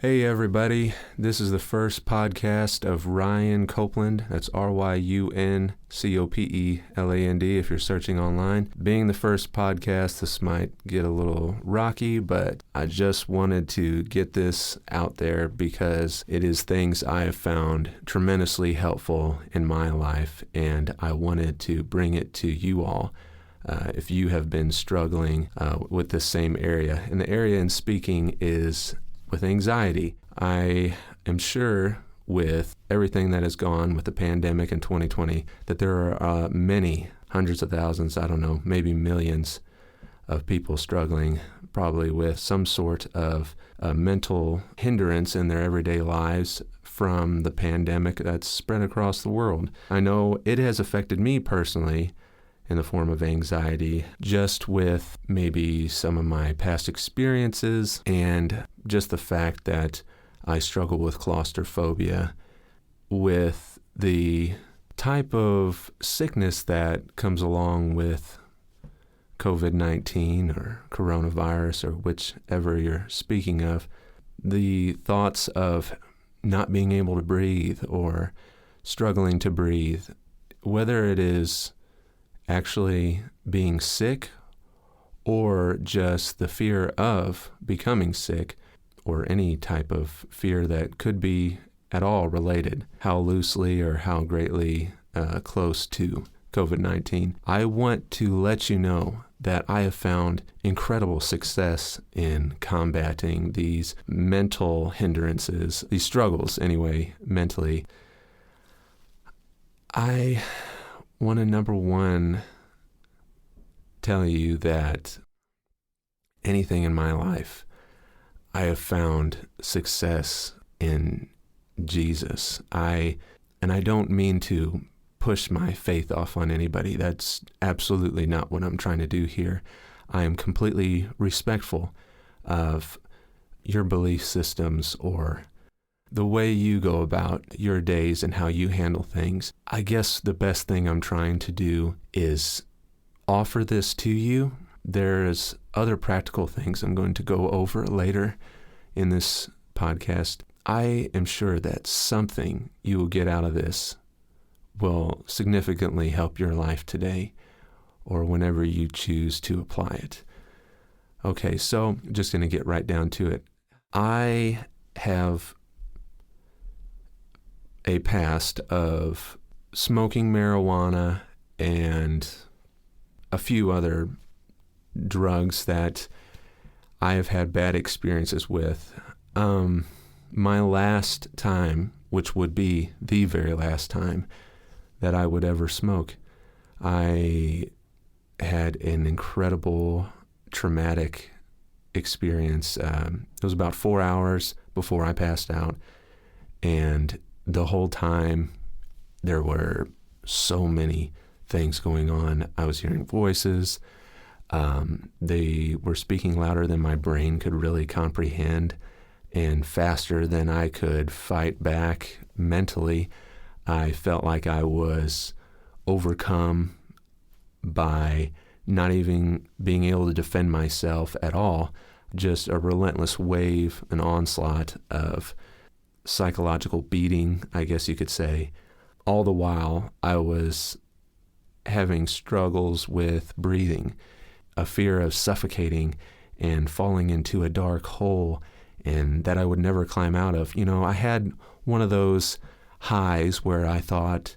Hey everybody, this is the first podcast of Ryun Copeland. That's RYUN COPELAND if you're searching online. Being the first podcast, this might get a little rocky, but I just wanted to get this out there because it is things I have found tremendously helpful in my life, and I wanted to bring it to you all. If you have been struggling with this same area, and the area in speaking is with anxiety. I am sure with everything that has gone with the pandemic in 2020 that there are many hundreds of thousands, I don't know, maybe millions of people struggling probably with some sort of mental hindrance in their everyday lives from the pandemic that's spread across the world. I know it has affected me personally in the form of anxiety, just with maybe some of my past experiences and just the fact that I struggle with claustrophobia, with the type of sickness that comes along with COVID-19 or coronavirus or whichever you're speaking of. The thoughts of not being able to breathe or struggling to breathe, whether it is actually being sick or just the fear of becoming sick or any type of fear that could be at all related, how loosely or how greatly close to COVID-19. I want to let you know that I have found incredible success in combating these mental hindrances, these struggles anyway, mentally. I want to, number one, tell you that anything in my life, I have found success in Jesus. And I don't mean to push my faith off on anybody. That's absolutely not what I'm trying to do here. I am completely respectful of your belief systems or the way you go about your days and how you handle things. I guess the best thing I'm trying to do is offer this to you. There's other practical things I'm going to go over later in this podcast. I am sure that something you will get out of this will significantly help your life today or whenever you choose to apply it. Okay, so just going to get right down to it. I have a past of smoking marijuana and a few other drugs that I have had bad experiences with. My last time, which would be the very last time that I would ever smoke, I had an incredible traumatic experience. It was about 4 hours before I passed out, and the whole time there were so many things going on. I was hearing voices. They were speaking louder than my brain could really comprehend and faster than I could fight back mentally. I felt like I was overcome by not even being able to defend myself at all. Just a relentless wave, an onslaught of psychological beating, I guess you could say. All the while, I was having struggles with breathing, a fear of suffocating and falling into a dark hole and that I would never climb out of. You know, I had one of those highs where I thought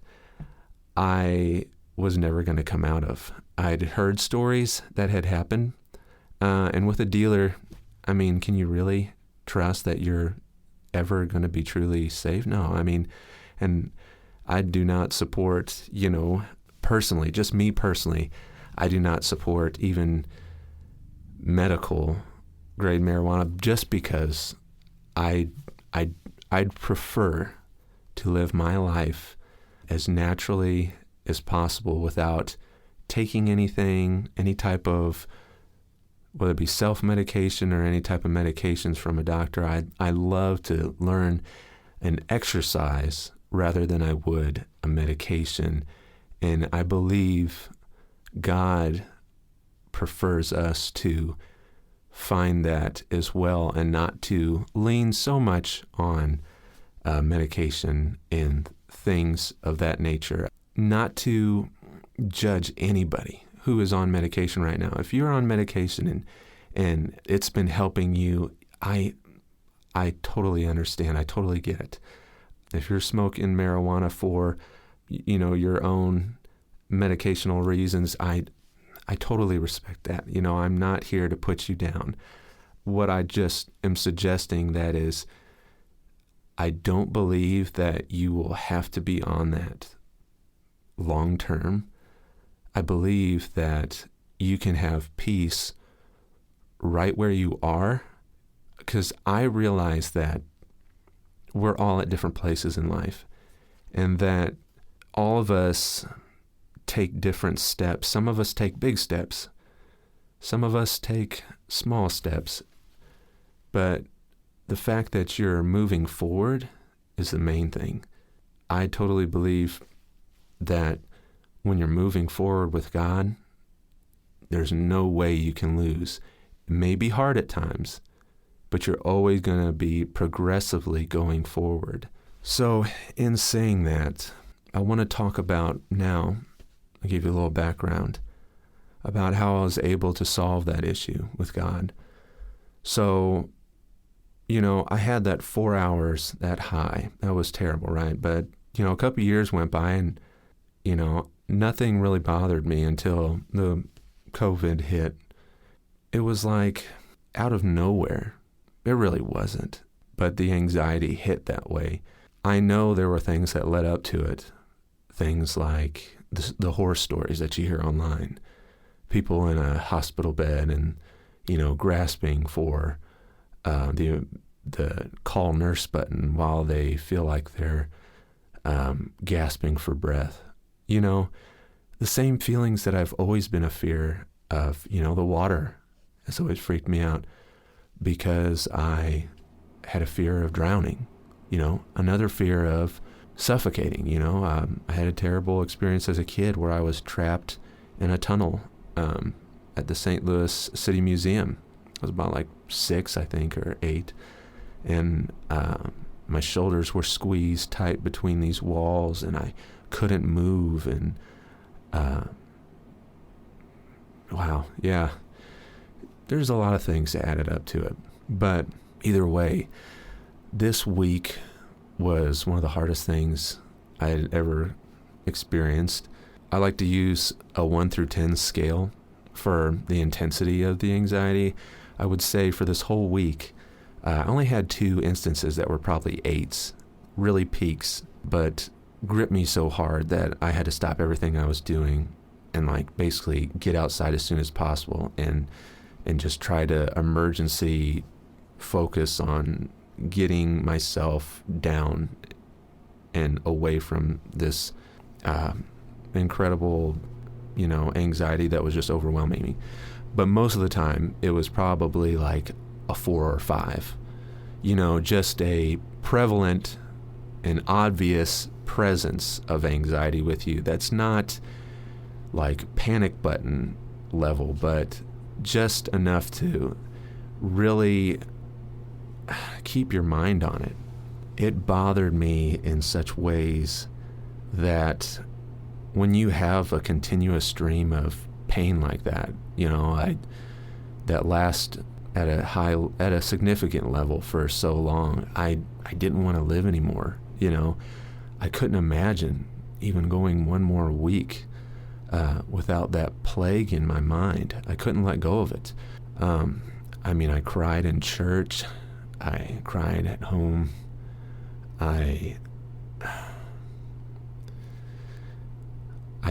I was never going to come out of. I'd heard stories that had happened, and with a dealer, I mean, can you really trust that you're ever going to be truly safe? No, I mean, and I do not support, personally, just me personally, I do not support even medical grade marijuana just because I'd prefer to live my life as naturally as possible without taking anything, any type of, whether it be self-medication or any type of medications from a doctor. I love to learn and exercise rather than I would a medication. And I believe God prefers us to find that as well, and not to lean so much on medication and things of that nature. Not to judge anybody who is on medication right now. If you're on medication and it's been helping you, I totally understand. I totally get it. If you're smoking marijuana for, your own medicational reasons, I totally respect that. I'm not here to put you down. What I just am suggesting that is, I don't believe that you will have to be on that long term. I believe that you can have peace right where you are, because I realize that we're all at different places in life, and that all of us take different steps. Some of us take big steps. Some of us take small steps. But the fact that you're moving forward is the main thing. I totally believe that when you're moving forward with God, there's no way you can lose. It may be hard at times, but you're always going to be progressively going forward. So in saying that, I want to talk about now, I'll give you a little background about how I was able to solve that issue with God. So, I had that 4 hours, that high. That was terrible, right? But, a couple of years went by and, nothing really bothered me until the COVID hit. It was like out of nowhere. It really wasn't. But the anxiety hit that way. I know there were things that led up to it. Things like the horror stories that you hear online. People in a hospital bed and, grasping for the call nurse button while they feel like they're gasping for breath. The same feelings that I've always been a fear of. The water has always freaked me out because I had a fear of drowning. Another fear of suffocating. I had a terrible experience as a kid where I was trapped in a tunnel at the St. Louis City Museum. I was about like 6, I think, or 8. And my shoulders were squeezed tight between these walls, and I couldn't move. And wow, yeah. There's a lot of things that added up to it. But either way, this week was one of the hardest things I had ever experienced. I like to use a 1 through 10 scale for the intensity of the anxiety. I would say for this whole week, I only had 2 instances that were probably 8s, really peaks, but gripped me so hard that I had to stop everything I was doing and basically get outside as soon as possible and just try to emergency focus on getting myself down and away from this incredible, anxiety that was just overwhelming me. But most of the time, it was probably like a 4 or 5. Just a prevalent and obvious presence of anxiety with you. That's not like panic button level, but just enough to really keep your mind on it. It bothered me in such ways that when you have a continuous stream of pain like that, that lasts at a significant level for so long, I didn't want to live anymore. I couldn't imagine even going one more week without that plague in my mind. I couldn't let go of it. I cried in church. I cried at home. I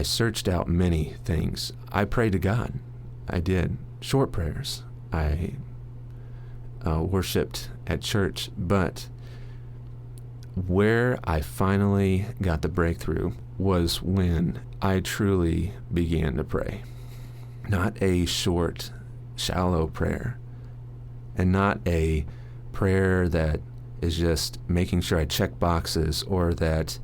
searched out many things. I prayed to God. I did short prayers. I worshipped at church. But where I finally got the breakthrough was when I truly began to pray. Not a short, shallow prayer, and not a prayer that is just making sure I check boxes or that,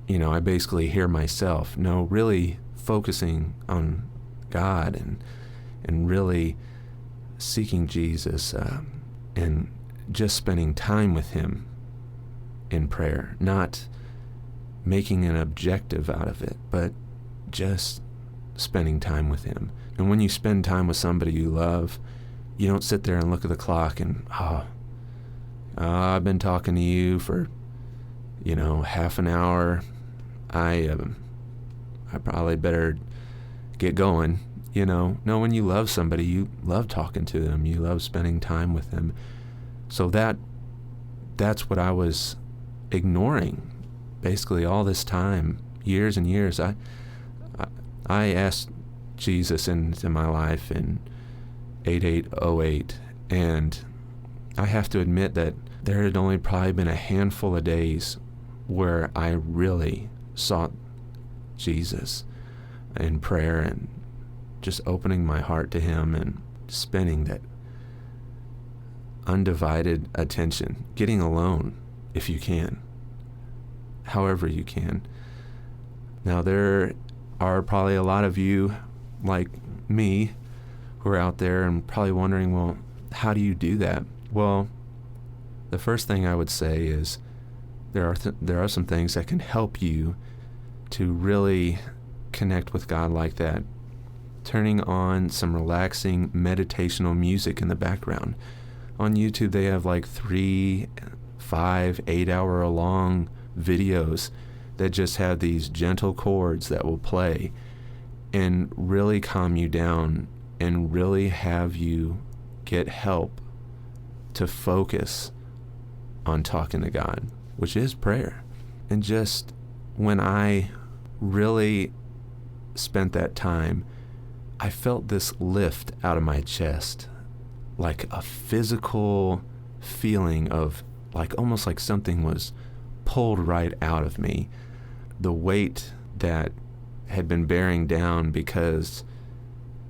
I basically hear myself. No, really focusing on God and really seeking Jesus and just spending time with him in prayer, not making an objective out of it, but just spending time with him. And when you spend time with somebody you love, you don't sit there and look at the clock and, I've been talking to you for, half an hour. I probably better get going. No, when you love somebody, you love talking to them. You love spending time with them. So that's what I was ignoring basically all this time, years and years. I asked Jesus into my life in 8808, and I have to admit that there had only probably been a handful of days where I really sought Jesus in prayer and just opening my heart to him and spending that undivided attention, getting alone if you can, however you can. Now, there are probably a lot of you like me who are out there and probably wondering, well, how do you do that? Well, the first thing I would say is there are some things that can help you to really connect with God like that. Turning on some relaxing meditational music in the background. On YouTube, they have like 3, 5, 8 hour long videos that just have these gentle chords that will play and really calm you down and really have you get help to focus on talking to God, which is prayer. And just when I really spent that time, I felt this lift out of my chest, like a physical feeling of almost like something was pulled right out of me. The weight that had been bearing down because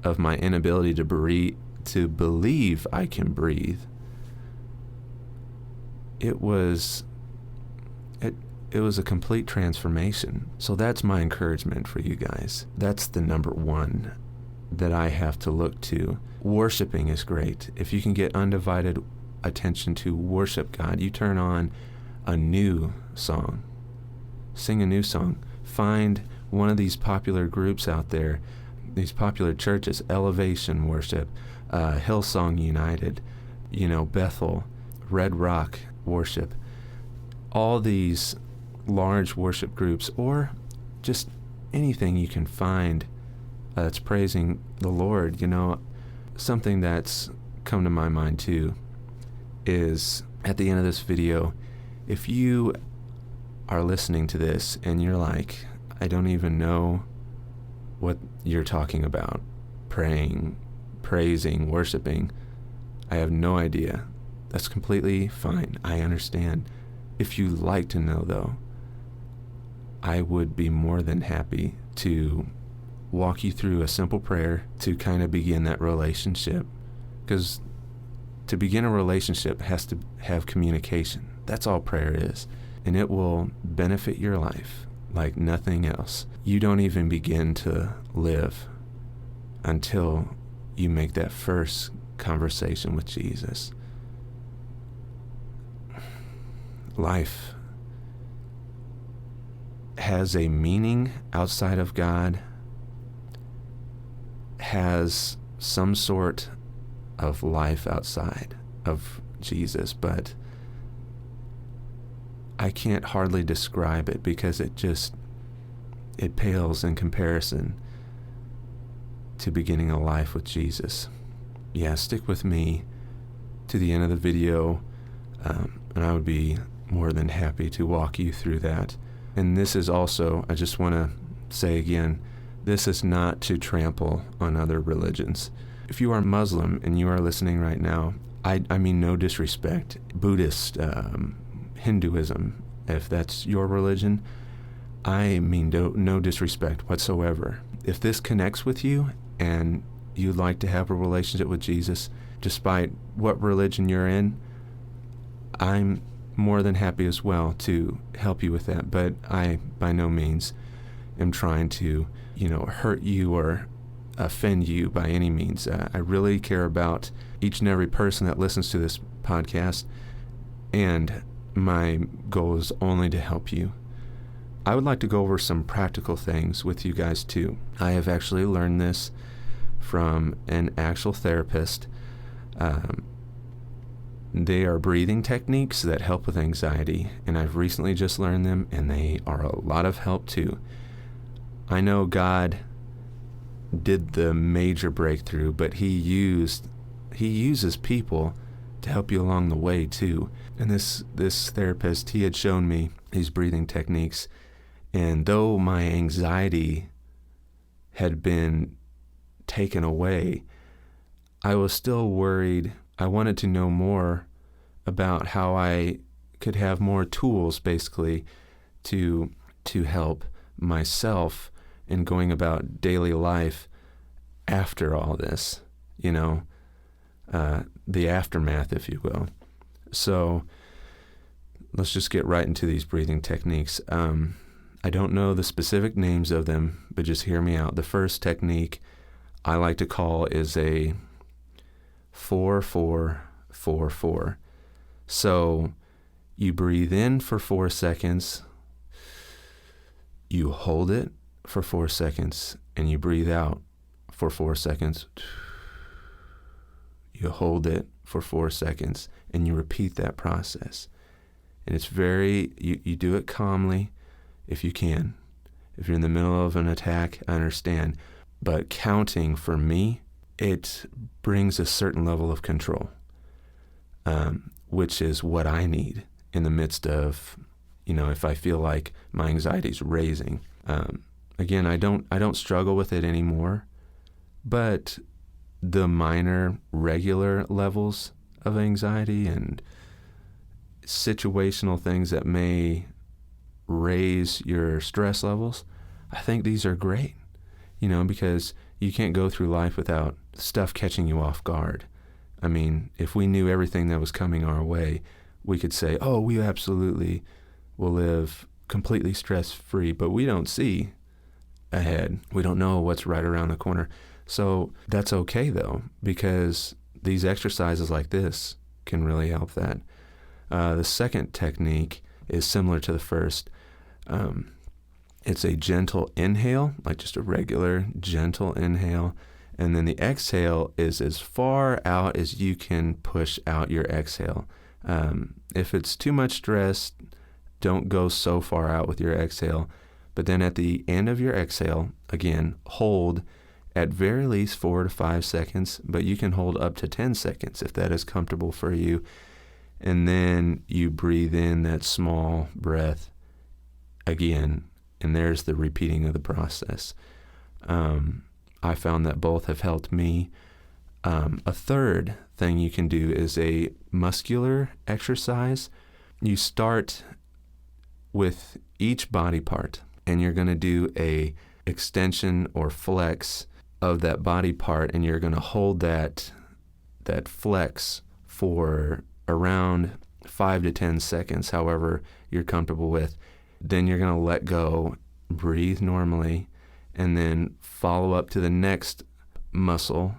of my inability to believe I can breathe. It was a complete transformation. So that's my encouragement for you guys. That's the number one that I have to look to. Worshiping is great. If you can get undivided attention to worship God, you turn on a new song. Sing a new song. Find one of these popular groups out there, these popular churches, Elevation Worship, Hillsong United, Bethel, Red Rock Worship, all these large worship groups, or just anything you can find that's praising the Lord. Something that's come to my mind too is at the end of this video, if you are listening to this and you're like, I don't even know what you're talking about, praying, praising, worshiping, I have no idea. That's completely fine. I understand. If you'd like to know, though, I would be more than happy to walk you through a simple prayer to kind of begin that relationship. Because to begin a relationship has to have communication. That's all prayer is. And it will benefit your life like nothing else. You don't even begin to live until you make that first conversation with Jesus. Life has a meaning outside of God, has some sort of life outside of Jesus, but I can't hardly describe it because it pales in comparison to beginning a life with Jesus. Yeah, stick with me to the end of the video, and I would be more than happy to walk you through that. And this is also, I just want to say again, this is not to trample on other religions. If you are Muslim and you are listening right now, I mean no disrespect. Buddhist, Hinduism, if that's your religion, I mean no disrespect whatsoever. If this connects with you and you'd like to have a relationship with Jesus, despite what religion you're in, I'm more than happy as well to help you with that. But I, by no means, am trying to, hurt you or offend you by any means. I really care about each and every person that listens to this podcast, and my goal is only to help you. I would like to go over some practical things with you guys too. I have actually learned this from an actual therapist. They are breathing techniques that help with anxiety, and I've recently just learned them, and they are a lot of help too. I know God did the major breakthrough, but he uses people to help you along the way too. And this therapist, he had shown me these breathing techniques, and though my anxiety had been taken away, I was still worried. I wanted to know more about how I could have more tools, basically, to help myself in going about daily life after all this, the aftermath, if you will. So let's just get right into these breathing techniques. I don't know the specific names of them, but just hear me out. The first technique I like to call is a 4-4-4-4. So you breathe in for 4 seconds, you hold it for 4 seconds, and you breathe out for 4 seconds. You hold it for 4 seconds, and you repeat that process. And it's you do it calmly if you can. If you're in the middle of an attack, I understand. But counting, for me, it brings a certain level of control, which is what I need in the midst of, if I feel like my anxiety's raising. Again, I don't struggle with it anymore, but the minor, regular levels of anxiety and situational things that may raise your stress levels, I think these are great, because you can't go through life without stuff catching you off guard. I mean, if we knew everything that was coming our way, we could say, oh, we absolutely will live completely stress-free, but we don't see ahead. We don't know what's right around the corner. So that's okay, though, because these exercises like this can really help that. The second technique is similar to the first. It's a gentle inhale, like just a regular gentle inhale. And then the exhale is as far out as you can push out your exhale. If it's too much stress, don't go so far out with your exhale. But then at the end of your exhale, again, hold at very least 4 to 5 seconds, but you can hold up to 10 seconds if that is comfortable for you. And then you breathe in that small breath again, and there's the repeating of the process. I found that both have helped me. A third thing you can do is a muscular exercise. You start with each body part, and you're going to do a extension or flex of that body part, and you're going to hold that flex for around 5 to 10 seconds, however you're comfortable with. Then you're going to let go, breathe normally, and then follow up to the next muscle.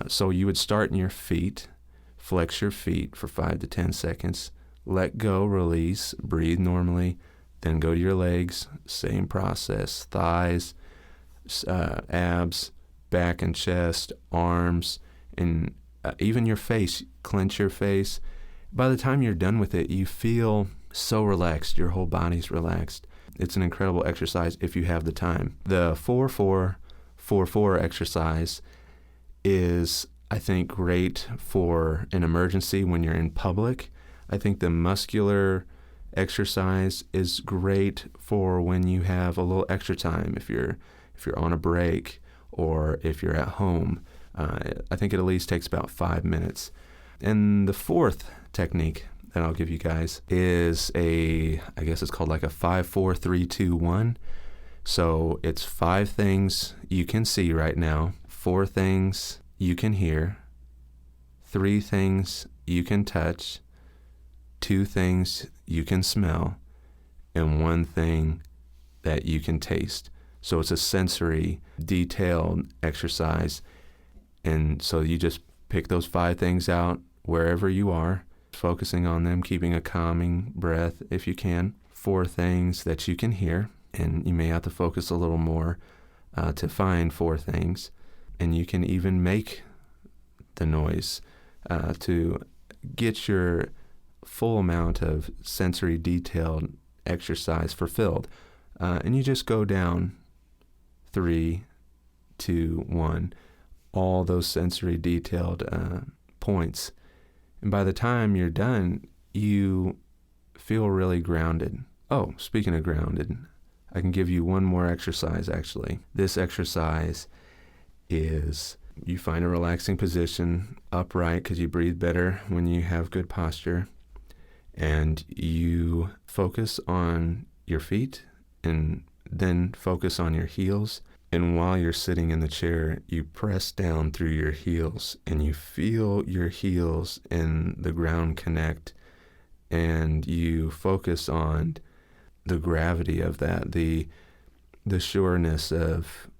So you would start in your feet, flex your feet for 5 to 10 seconds, let go, release, breathe normally, then go to your legs, same process, thighs, abs, back and chest, arms, and even your face. Clench your face. By the time you're done with it, you feel so relaxed. Your whole body's relaxed. It's an incredible exercise if you have the time. The 4-4-4-4 exercise is, I think, great for an emergency when you're in public. I think the muscular exercise is great for when you have a little extra time, if you're on a break or if you're at home. I think it at least takes about 5 minutes. And the fourth technique that I'll give you guys is I guess it's called like a 5-4-3-2-1. So it's 5 things you can see right now, 4 things you can hear, 3 things you can touch, 2 things you can smell, and 1 thing that you can taste. So it's a sensory, detailed exercise. And so you just pick those 5 things out wherever you are, focusing on them, keeping a calming breath if you can. 4 things that you can hear, and you may have to focus a little more to find 4 things. And you can even make the noise to get your full amount of sensory detailed exercise fulfilled. And you just go down 3, 2, 1, all those sensory detailed points. And by the time you're done, you feel really grounded. Oh, speaking of grounded, I can give you one more exercise, actually. This exercise is you find a relaxing position, upright, because you breathe better when you have good posture. And you focus on your feet and then focus on your heels. And while you're sitting in the chair, you press down through your heels and you feel your heels and the ground connect. And you focus on the gravity of that, the sureness of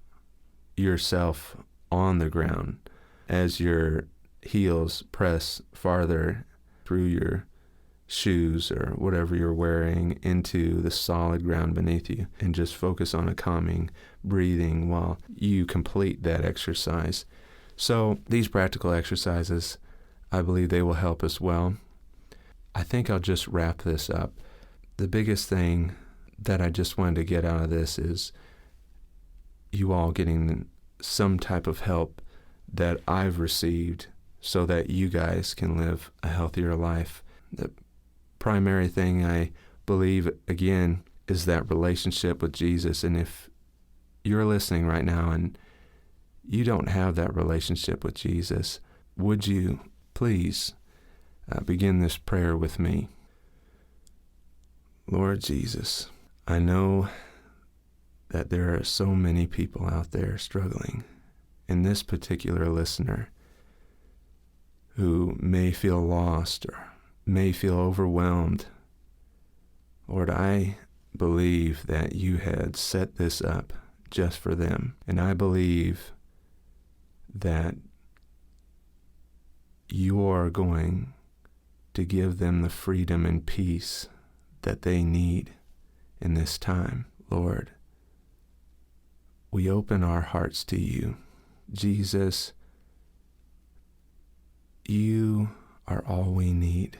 yourself on the ground as your heels press farther through your shoes or whatever you're wearing into the solid ground beneath you, and just focus on a calming breathing while you complete that exercise. So these practical exercises, I believe they will help us well. I think I'll just wrap this up. The biggest thing that I just wanted to get out of this is you all getting some type of help that I've received so that you guys can live a healthier life. The primary thing I believe, again, is that relationship with Jesus. And if you're listening right now and you don't have that relationship with Jesus, would you please begin this prayer with me? Lord Jesus, I know that there are so many people out there struggling, and this particular listener who may feel lost or may feel overwhelmed. Lord, I believe that you had set this up just for them, and I believe that you are going to give them the freedom and peace that they need in this time. Lord, we open our hearts to you. Jesus, you are all we need.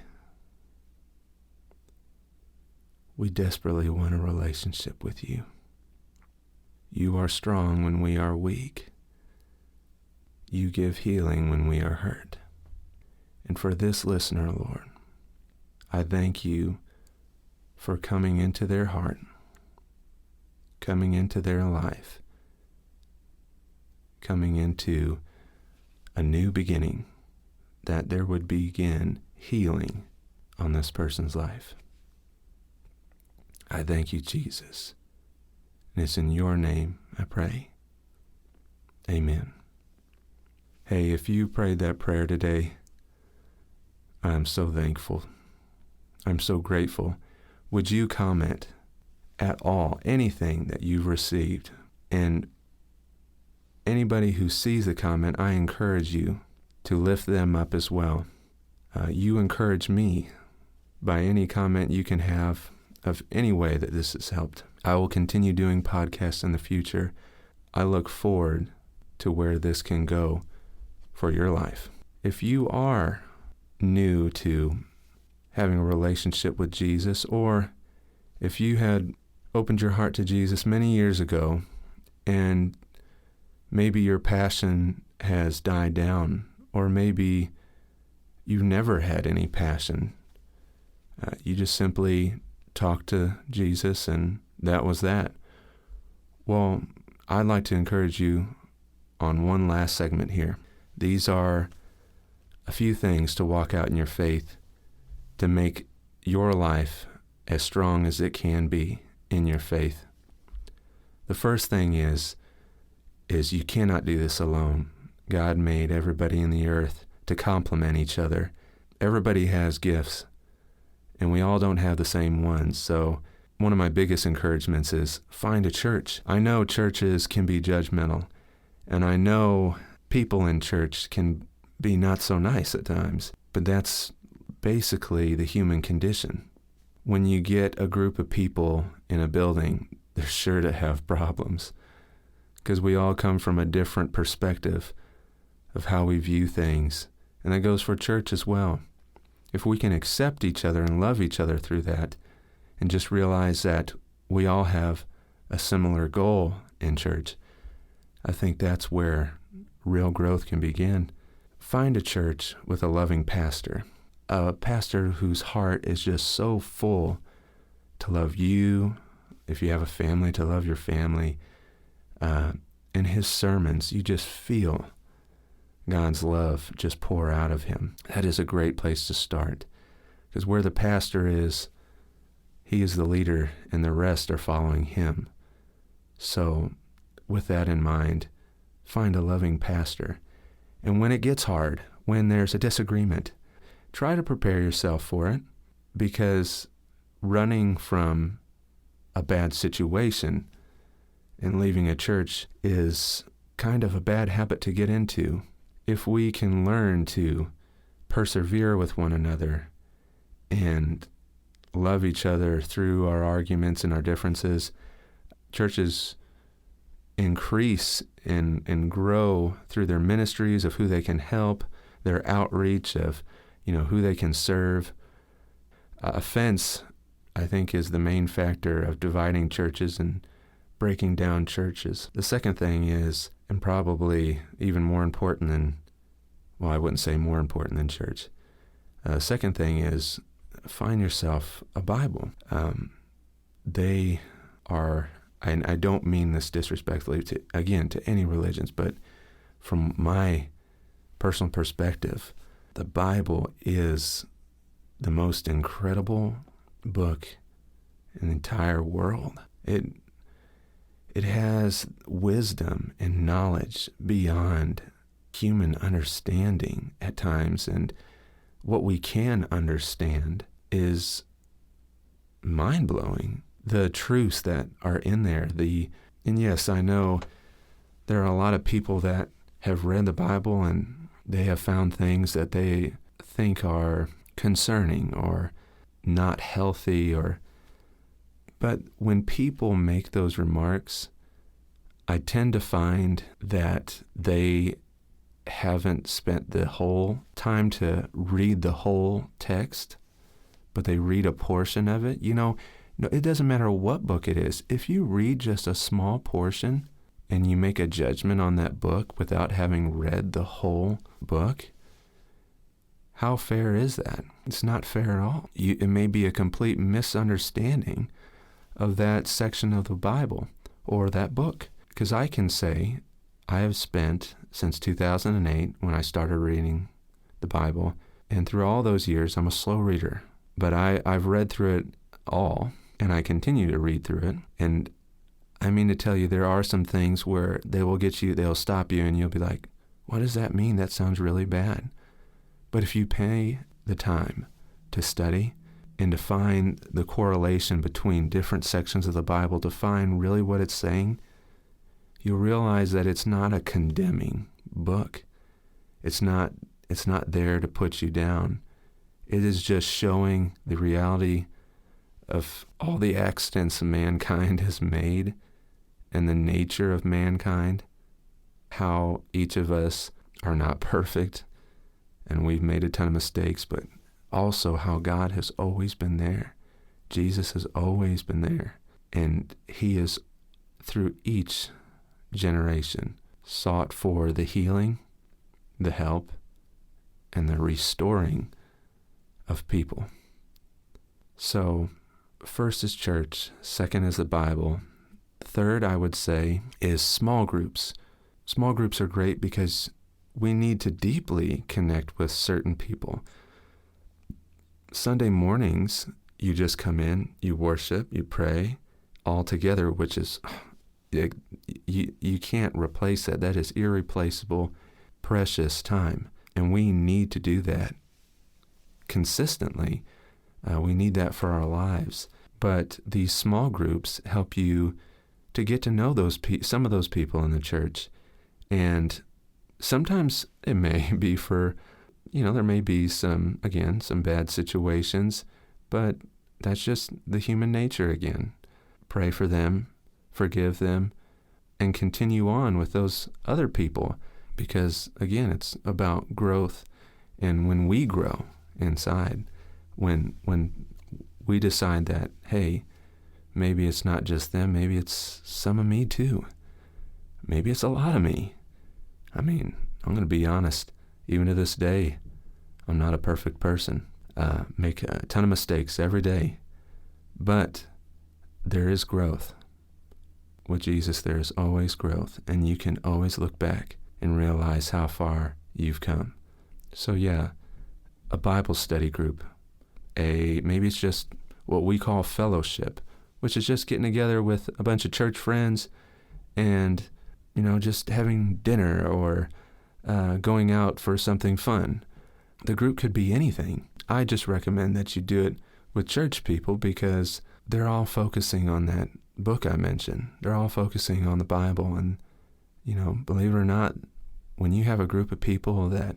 We desperately want a relationship with you. You are strong when we are weak. You give healing when we are hurt. And for this listener, Lord, I thank you for coming into their heart, coming into their life, coming into a new beginning, that there would begin healing on this person's life. I thank you, Jesus. And it's in your name I pray. Amen. Hey, if you prayed that prayer today, I'm so thankful. I'm so grateful. Would you comment at all, anything that you've received? And anybody who sees the comment, I encourage you to lift them up as well. You encourage me by any comment you can have of any way that this has helped. I will continue doing podcasts in the future. I look forward to where this can go for your life. If you are new to having a relationship with Jesus, or if you had opened your heart to Jesus many years ago and maybe your passion has died down, or maybe you never had any passion, you just simply talked to Jesus and that was that. Well, I'd like to encourage you on one last segment here. These are a few things to walk out in your faith to make your life as strong as it can be in your faith. The first thing is you cannot do this alone. God made everybody in the earth to complement each other. Everybody has gifts, and we all don't have the same ones. So one of my biggest encouragements is find a church. I know churches can be judgmental, and I know people in church can be not so nice at times, but that's basically the human condition. When you get a group of people in a building, they're sure to have problems because we all come from a different perspective of how we view things, and that goes for church as well. If we can accept each other and love each other through that and just realize that we all have a similar goal in church, I think that's where real growth can begin. Find a church with a loving pastor, a pastor whose heart is just so full to love you, if you have a family, to love your family. In his sermons, you just feel God's love just pour out of him. That is a great place to start, because where the pastor is, he is the leader and the rest are following him. So with that in mind, find a loving pastor. And when it gets hard, when there's a disagreement, try to prepare yourself for it, because running from a bad situation and leaving a church is kind of a bad habit to get into. If we can learn to persevere with one another and love each other through our arguments and our differences, churches increase and grow through their ministries of who they can help, their outreach of, who they can serve. Offense, I think, is the main factor of dividing churches and breaking down churches. The second thing is, and probably even more important than, well, I wouldn't say more important than church. Second thing is, find yourself a Bible. They are, and I don't mean this disrespectfully to any religions, but from my personal perspective, the Bible is the most incredible book in the entire world. It has wisdom and knowledge beyond human understanding at times, and what we can understand is mind-blowing. The truths that are in there, and yes, I know there are a lot of people that have read the Bible and they have found things that they think are concerning or not healthy, but when people make those remarks, I tend to find that they haven't spent the whole time to read the whole text, but they read a portion of it. No, it doesn't matter what book it is. If you read just a small portion and you make a judgment on that book without having read the whole book, how fair is that? It's not fair at all. It may be a complete misunderstanding of that section of the Bible or that book. Because I can say I have spent, since 2008, when I started reading the Bible, and through all those years, I'm a slow reader. But I've read through it all, and I continue to read through it. And I mean to tell you, there are some things where they'll stop you, and you'll be like, what does that mean? That sounds really bad. But if you pay the time to study and to find the correlation between different sections of the Bible, to find really what it's saying, you'll realize that it's not a condemning book. It's not there to put you down. It is just showing the reality of all the accidents mankind has made and the nature of mankind, how each of us are not perfect and we've made a ton of mistakes, but also how God has always been there. Jesus has always been there, and he is, through each generation, sought for the healing, the help, and the restoring of people. So, first is church, second is the Bible. Third, I would say, is small groups. Small groups are great because we need to deeply connect with certain people. Sunday mornings, you just come in, you worship, you pray all together, which is, you can't replace that. That is irreplaceable, precious time. And we need to do that consistently. We need that for our lives. But these small groups help you to get to know some of those people in the church. And sometimes it may be for, there may be some bad situations, but that's just the human nature again. Pray for them, forgive them, and continue on with those other people. Because again, it's about growth. And when we grow inside, when we decide that, hey, maybe it's not just them, maybe it's some of me too. Maybe it's a lot of me. I mean, I'm going to be honest, even to this day, I'm not a perfect person. Make a ton of mistakes every day. But there is growth. With Jesus, there is always growth, and you can always look back and realize how far you've come. So yeah, a Bible study group, maybe it's just what we call fellowship, which is just getting together with a bunch of church friends and, just having dinner or going out for something fun. The group could be anything. I just recommend that you do it with church people because they're all focusing on that book I mentioned. They're all focusing on the Bible. And, believe it or not, when you have a group of people that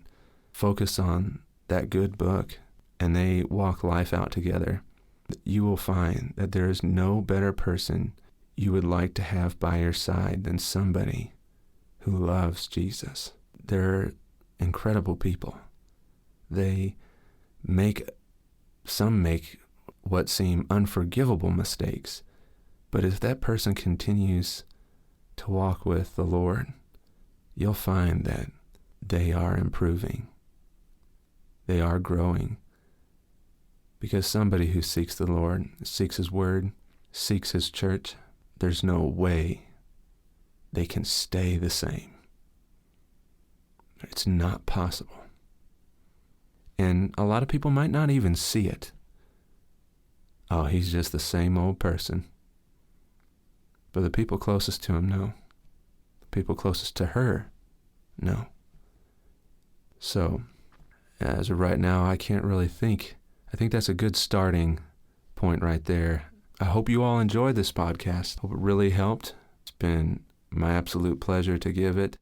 focus on that good book and they walk life out together, you will find that there is no better person you would like to have by your side than somebody who loves Jesus. They're incredible people. Some make what seem unforgivable mistakes, but if that person continues to walk with the Lord, you'll find that they are improving. They are growing. Because somebody who seeks the Lord, seeks His Word, seeks His church, there's no way they can stay the same. It's not possible. And a lot of people might not even see it. Oh, he's just the same old person. But the people closest to him know. The people closest to her know. So, as of right now, I can't really think. I think that's a good starting point right there. I hope you all enjoyed this podcast. Hope it really helped. It's been my absolute pleasure to give it.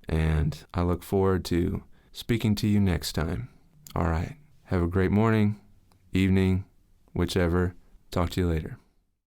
And I look forward to speaking to you next time. All right. Have a great morning, evening, whichever. Talk to you later.